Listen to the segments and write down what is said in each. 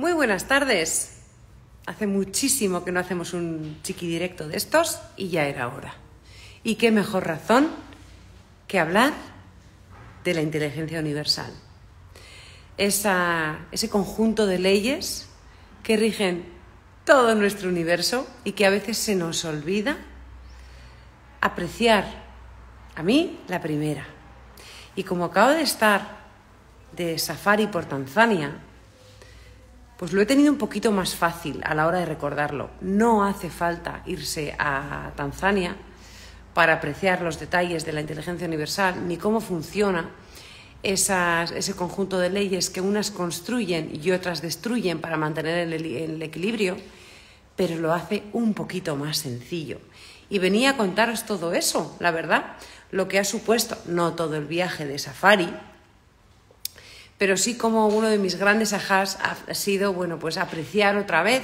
Muy buenas tardes. Hace muchísimo que no hacemos un chiquidirecto de estos y ya era hora. Y qué mejor razón que hablar de la inteligencia universal. Ese conjunto de leyes que rigen todo nuestro universo y que a veces se nos olvida apreciar. A mí, la primera. Y como acabo de estar de safari por Tanzania, pues lo he tenido un poquito más fácil a la hora de recordarlo. No hace falta irse a Tanzania para apreciar los detalles de la inteligencia universal, ni cómo funciona ese conjunto de leyes que unas construyen y otras destruyen para mantener el equilibrio, pero lo hace un poquito más sencillo. Y venía a contaros todo eso, la verdad, lo que ha supuesto, no todo el viaje de safari, pero sí como uno de mis grandes ajás ha sido, pues apreciar otra vez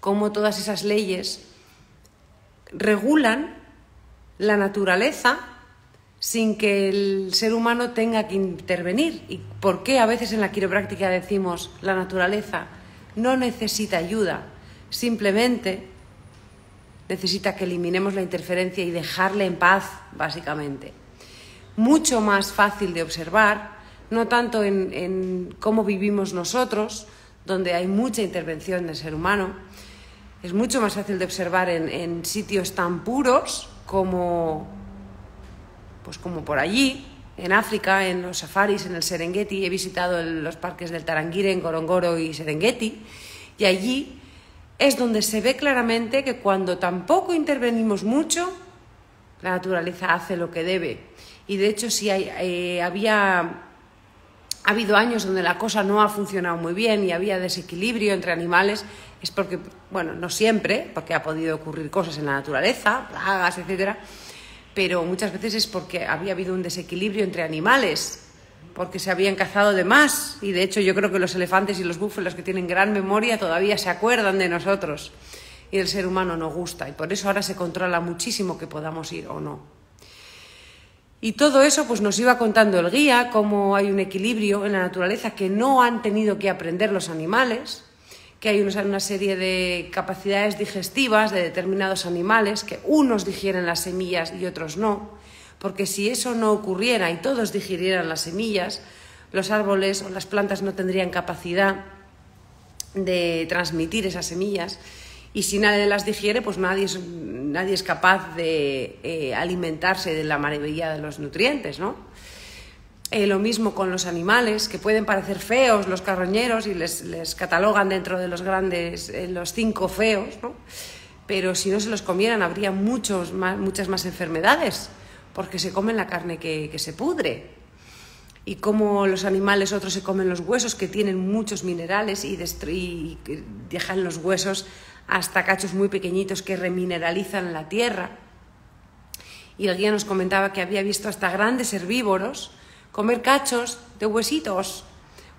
cómo todas esas leyes regulan la naturaleza sin que el ser humano tenga que intervenir. ¿Y por qué a veces en la quiropráctica decimos la naturaleza no necesita ayuda, simplemente necesita que eliminemos la interferencia y dejarle en paz, básicamente? Mucho más fácil de observar, no tanto en cómo vivimos nosotros, donde hay mucha intervención del ser humano. Es mucho más fácil de observar en sitios tan puros como por allí, en África, en los safaris, en el Serengeti. He visitado los parques del Tarangire, en Ngorongoro y Serengeti, y allí es donde se ve claramente que cuando tampoco intervenimos mucho, la naturaleza hace lo que debe. Y de hecho, si ha habido años donde la cosa no ha funcionado muy bien y había desequilibrio entre animales, es porque, no siempre, porque ha podido ocurrir cosas en la naturaleza, plagas, etcétera, pero muchas veces es porque había habido un desequilibrio entre animales, porque se habían cazado de más. Y de hecho yo creo que los elefantes y los búfalos, que tienen gran memoria, todavía se acuerdan de nosotros, y el ser humano no gusta, y por eso ahora se controla muchísimo que podamos ir o no. Y todo eso nos iba contando el guía, cómo hay un equilibrio en la naturaleza que no han tenido que aprender los animales, que hay una serie de capacidades digestivas de determinados animales, que unos digieren las semillas y otros no, porque si eso no ocurriera y todos digirieran las semillas, los árboles o las plantas no tendrían capacidad de transmitir esas semillas. Y si nadie las digiere, nadie es capaz de alimentarse de la maravilla de los nutrientes, ¿no? Lo mismo con los animales, que pueden parecer feos los carroñeros y les catalogan dentro de los grandes, los 5 feos, ¿no? Pero si no se los comieran habría muchas más enfermedades, porque se comen la carne que se pudre. Y como los animales otros se comen los huesos, que tienen muchos minerales, y dejan los huesos hasta cachos muy pequeñitos que remineralizan la tierra. Y el guía nos comentaba que había visto hasta grandes herbívoros comer cachos de huesitos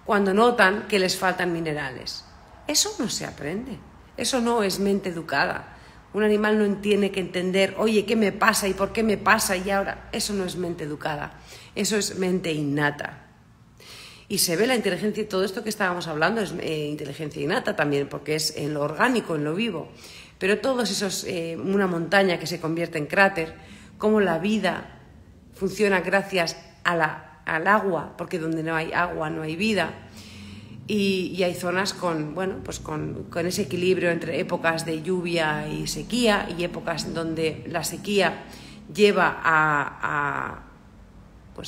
cuando notan que les faltan minerales. Eso no se aprende, eso no es mente educada. Un animal no tiene que entender, oye, ¿qué me pasa y por qué me pasa? Y ahora, eso no es mente educada, eso es mente innata. Y se ve la inteligencia, y todo esto que estábamos hablando es inteligencia innata también, porque es en lo orgánico, en lo vivo. Pero todos esos, una montaña que se convierte en cráter, cómo la vida funciona gracias al agua, porque donde no hay agua no hay vida. Y hay zonas con ese equilibrio entre épocas de lluvia y sequía, y épocas donde la sequía lleva a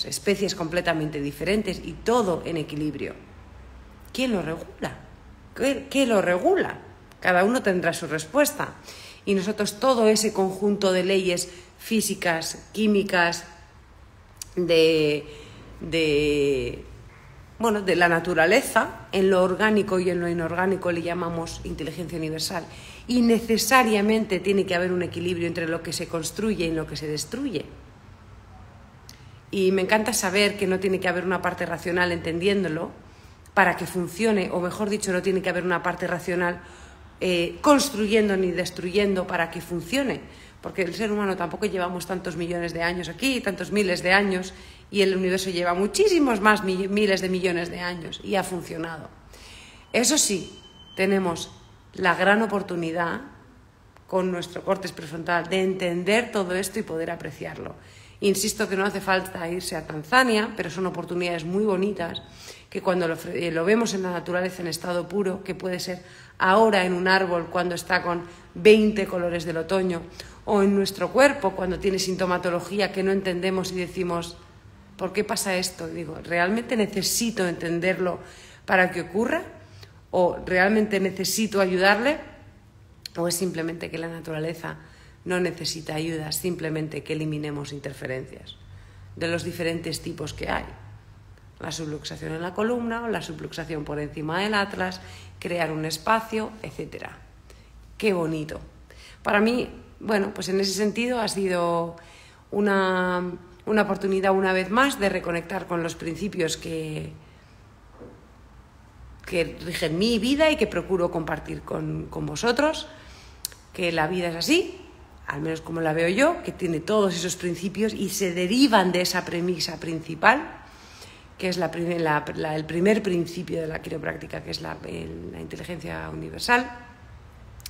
especies completamente diferentes, y todo en equilibrio. ¿Quién lo regula? ¿Qué lo regula? Cada uno tendrá su respuesta. Y nosotros todo ese conjunto de leyes físicas, químicas, de la naturaleza, en lo orgánico y en lo inorgánico le llamamos inteligencia universal. Y necesariamente tiene que haber un equilibrio entre lo que se construye y lo que se destruye. Y me encanta saber que no tiene que haber una parte racional entendiéndolo para que funcione, o mejor dicho, no tiene que haber una parte racional construyendo ni destruyendo para que funcione, porque el ser humano tampoco llevamos tantos millones de años aquí, tantos miles de años, y el universo lleva muchísimos más miles de millones de años y ha funcionado. Eso sí, tenemos la gran oportunidad con nuestro córtex prefrontal de entender todo esto y poder apreciarlo. Insisto que no hace falta irse a Tanzania, pero son oportunidades muy bonitas que cuando lo vemos en la naturaleza en estado puro, que puede ser ahora en un árbol cuando está con 20 colores del otoño, o en nuestro cuerpo cuando tiene sintomatología que no entendemos y decimos, ¿por qué pasa esto? Digo, ¿realmente necesito entenderlo para que ocurra? ¿O realmente necesito ayudarle? ¿O es simplemente que la naturaleza no necesita ayuda, simplemente que eliminemos interferencias de los diferentes tipos que hay? La subluxación en la columna, o la subluxación por encima del atlas, crear un espacio, etc. ¡Qué bonito! Para mí, bueno, pues en ese sentido ha sido una oportunidad una vez más de reconectar con los principios que rigen mi vida y que procuro compartir con vosotros, que la vida es así, al menos como la veo yo, que tiene todos esos principios y se derivan de esa premisa principal, que es el primer principio de la quiropráctica, que es la inteligencia universal,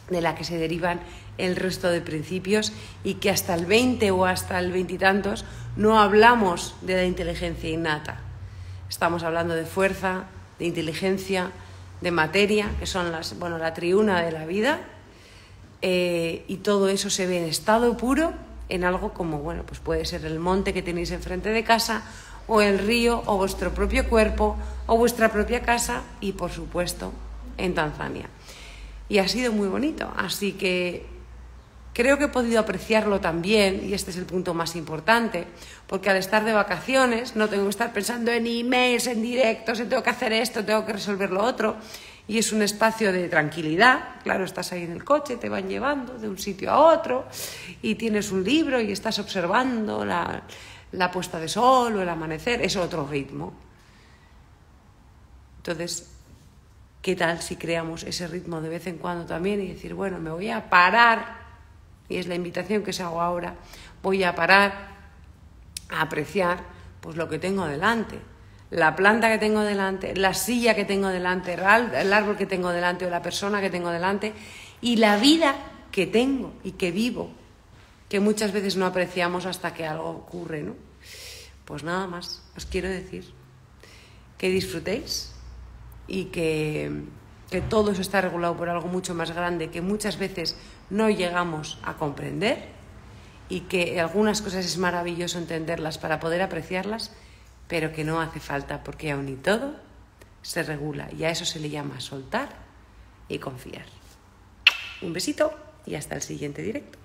de la que se derivan el resto de principios, y que hasta el 20 o hasta el 20 y tantos no hablamos de la inteligencia innata. Estamos hablando de fuerza, de inteligencia, de materia, que son la triuna de la vida, y todo eso se ve en estado puro en algo como, pues puede ser el monte que tenéis enfrente de casa, o el río, o vuestro propio cuerpo, o vuestra propia casa, y por supuesto en Tanzania. Y ha sido muy bonito, así que creo que he podido apreciarlo también, y este es el punto más importante, porque al estar de vacaciones no tengo que estar pensando en emails, en directos, en tengo que hacer esto, tengo que resolver lo otro, y es un espacio de tranquilidad. Claro, estás ahí en el coche, te van llevando de un sitio a otro, y tienes un libro y estás observando la puesta de sol o el amanecer, es otro ritmo. Entonces, ¿qué tal si creamos ese ritmo de vez en cuando también y decir, me voy a parar, y es la invitación que os hago ahora, voy a parar a apreciar pues lo que tengo delante, la planta que tengo delante, la silla que tengo delante, el árbol que tengo delante o la persona que tengo delante, y la vida que tengo y que vivo, que muchas veces no apreciamos hasta que algo ocurre, ¿no? Pues nada más, os quiero decir que disfrutéis y que todo eso está regulado por algo mucho más grande que muchas veces no llegamos a comprender, y que algunas cosas es maravilloso entenderlas para poder apreciarlas, pero que no hace falta, porque aún y todo se regula, y a eso se le llama soltar y confiar. Un besito y hasta el siguiente directo.